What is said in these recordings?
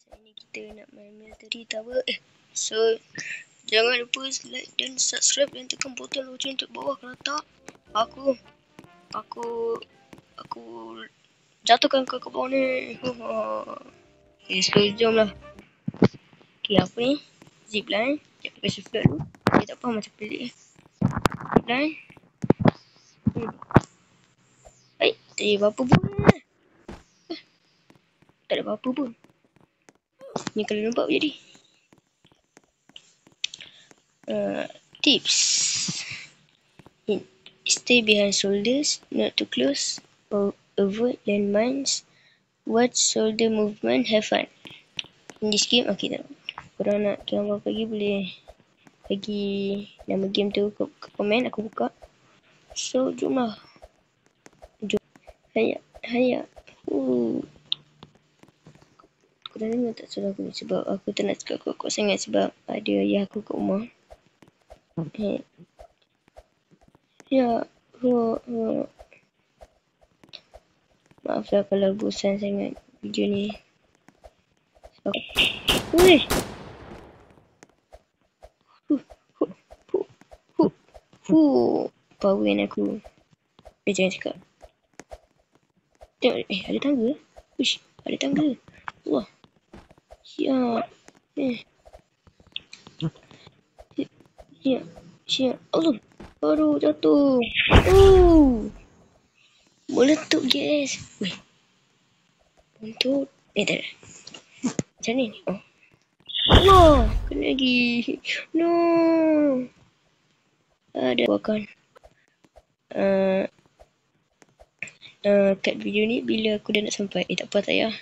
guys, hari ni kita nak main military tower. So jangan lupa like dan subscribe dan tekan butang lonceng untuk bawah. Kalau tak, aku jatuhkan ke bawah ni. Okay, so jom lah. Okay, apa ni? Zipline. Sekejap kita kasi float dulu. Okay, tak faham macam pelik. Zipline. Baik, tak ada apa-apa pun. Tak ada apa-apa pun. Ni kalau nampak jadi. Tips. Stay behind soldiers, not too close, or avoid landmines. Watch soldier movement, have fun. In this game, okay tak? Korang nak gambar lagi boleh bagi nama game tu ke komen, aku buka. So, jom lah. Jom. Hayat. Korang dengar tak suara aku ni? Sebab aku tak nak cakap kuat-kuat sangat sebab ada ayah aku kat rumah. Ya. Maaflah kalau bosan sangat video ni. Weh. Power aku. Jangan cakap. Tengok, ada tangga. Uish, ada tangga. Wah. Siap. Siap. Allah. Baru jatuh. Meletup guys. Weh. Untuk. Tak ada. Macam ni. Oh. Allah. Kena lagi. No. Ada akan. Kat video ni bila aku dah nak sampai. Tak apa, tak payah.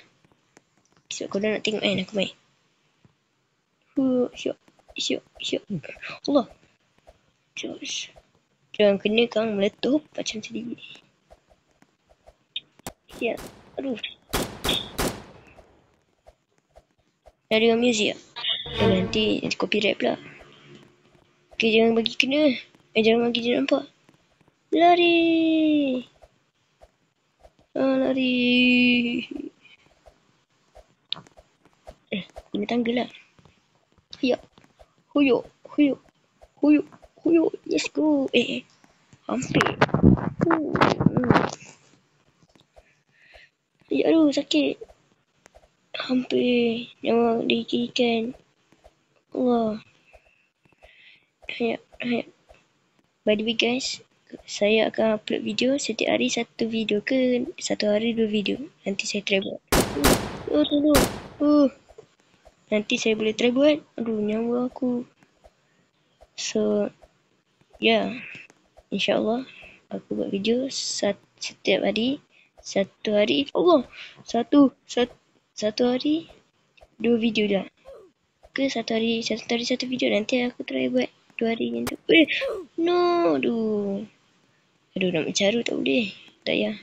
Sebab kau dah nak tengok kan aku main. Siap. Allah. Jangan kena kang meletup macam tadi. Siap. Aduh. Dah dengar muzik tak? Nanti copyright pula. Okay, jangan bagi kena. Jangan bagi dia nampak. Lari. Lari. Kena tangga lah. Huyuk. Let's go. Hampir. Aduh, sakit. Hampir. Nyawa diikan. Allah. Hayat. By the way guys, saya akan upload video setiap hari satu video ke satu hari 2 video. Nanti saya try buat. Tolong. Nanti saya boleh try buat. Aduh, nyawa aku. So, ya. InsyaAllah aku buat video setiap hari. Satu hari. Allah. Satu hari 2 video dah. Ke satu hari satu video. Nanti aku try buat 2 hari macam tu. No. Aduh, nak mencaru tak boleh. Tak payah.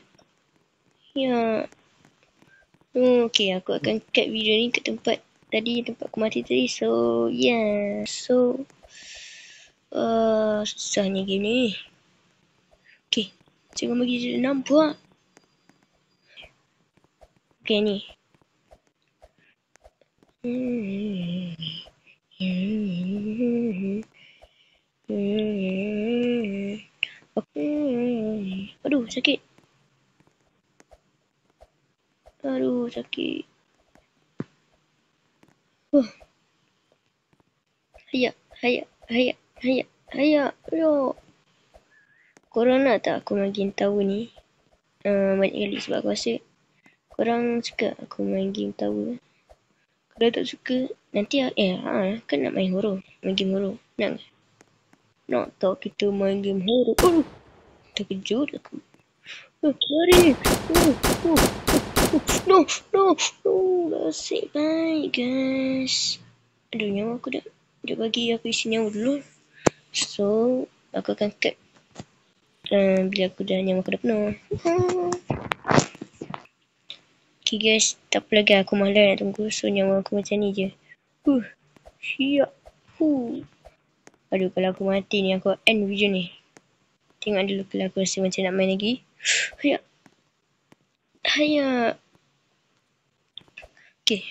Ya. Okay, aku akan cut video ni ke tempat aku mati tadi. So, yeah. So, susahnya game ni. Okay, jangan bagi dia nampak. Okay, ni. Aduh, sakit. Hayat. Aduh. Korang nak tak aku main game tower ni? Banyak kali sebab aku rasa korang suka aku main game tower. Kalau tak suka, nanti kan nak main horror. Main game horror. Nak tak kita main game horror? Terkejut aku. Lari. No. Nasib baik guys. Aduh, nyawa aku dah bagi aku isi nyawa dulu. So, aku akan cut bila nyawa aku dah penuh. Okay guys, tak apa lagi, aku malas nak tunggu. So, nyawa aku macam ni je. Siap. Aduh, kalau aku mati ni, aku end video ni. Tengok dulu kalau aku rasa macam nak main lagi. Hayat. Okay.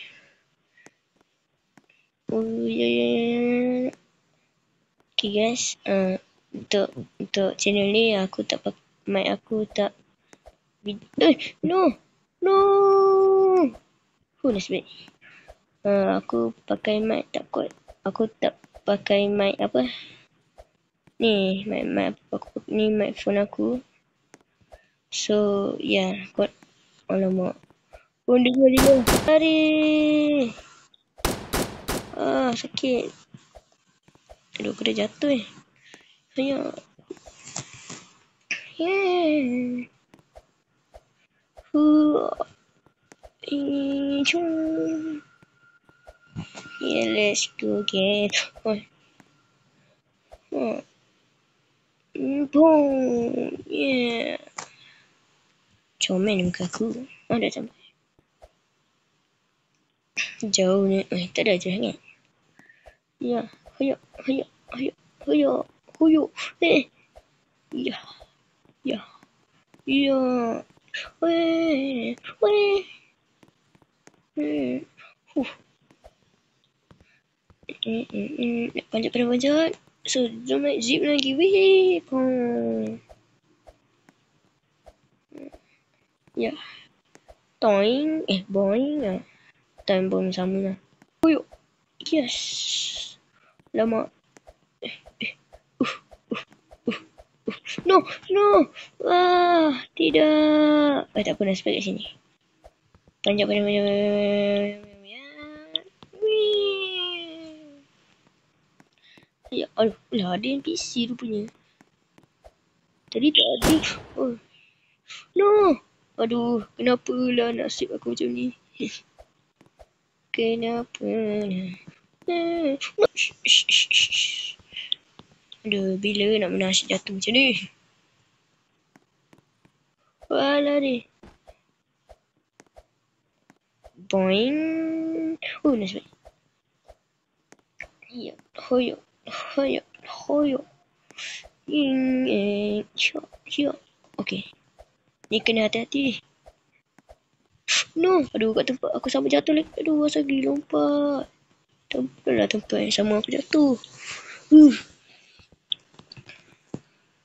Oh ya ya ya. Okay guys, untuk channel ni aku tak mic aku tak no. Nasib baik. Aku pakai mic tak kuat. Aku tak pakai mic apa? Ni mic aku ni mic phone aku. So yeah, kuat. Alamak. Oh dia. Lari. Sakit. Aduh, aku dah jatuh Ayo. Yeah. Yeah, let's go again. Boom. Yeah. Comel muka aku. Dah sampai. Jauh ni. Tak ada je sangat. Ya. Hayuk. Ya. Weh. Nak panjat. So, jom naik zip lagi. Wih. Ya. Toing. Boing. Time pun sama lah. Huyuk. Yes. Lama. No. Tidak. Tak apa, nak sampai kat sini. Panjat. Ya, aduh, ada NPC rupanya. Tadi tak ada. Oh. No. Aduh, kenapa lah nasib aku macam ni? Kenapa lah? Aduh, bila nak menang jatuh macam ni? Walah ni. Boing. Nasib baik. Ya, hoyok. Syok. Okay. Ni kena hati-hati. No. Aduh, kat tempat aku sama jatuh lagi. Aduh, asal gila lompat. Tempat yang sama aku jatuh.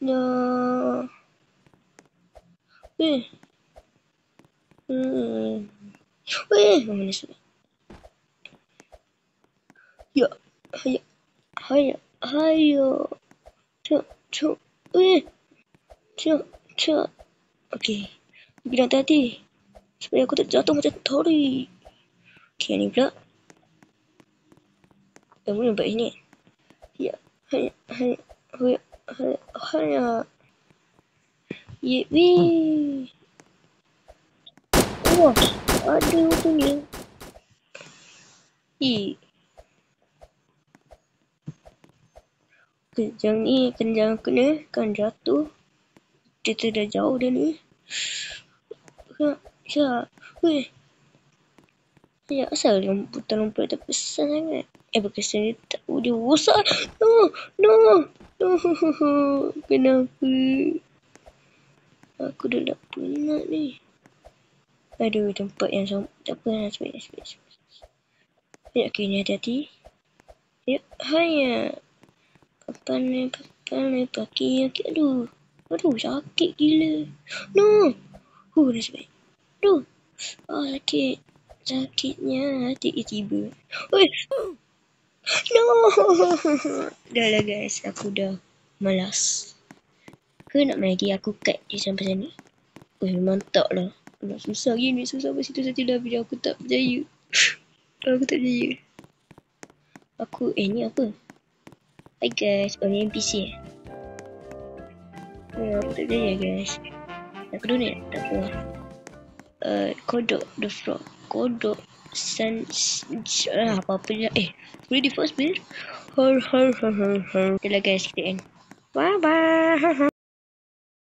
No. Mana sudah? Ya. Hayo. Cuk. Cuk. Okay. Bilang hati-hati. Supaya aku tak jatuh macam Tori. Okay, ni pula. Boleh nampak ini. Ya. Haya. Wih. Wah. Ada punya. Kejang ni kena kan jatuh. Kita dah jauh dah ni. Ya, asal lompat tak pesan sangat. Berkesan dia tak dia rosak. No. Kenapa? Aku dah tak penat ni. Aduh, tempat yang sama. Tak apa, nasib. Ya, okay, ni hati-hati. Ya, haya. Papan ni paki. Aduh, sakit gila. No. Nasib baik. Aduh. Sakit. Sakitnya tiba-tiba. No. Dah lah guys, aku dah malas. Nak main lagi aku cut je sampai sana. Mantap lah. Nak susah gini, susah pasal situ dah bila aku tak berjaya. Ni apa? Hi guys, ni NPC aku tak berjaya guys. Nak donate? Tak apa. Kodok the frog. Kodok apa-apa je. Boleh di first bill. Dah lah guys, kita end. Bye bye.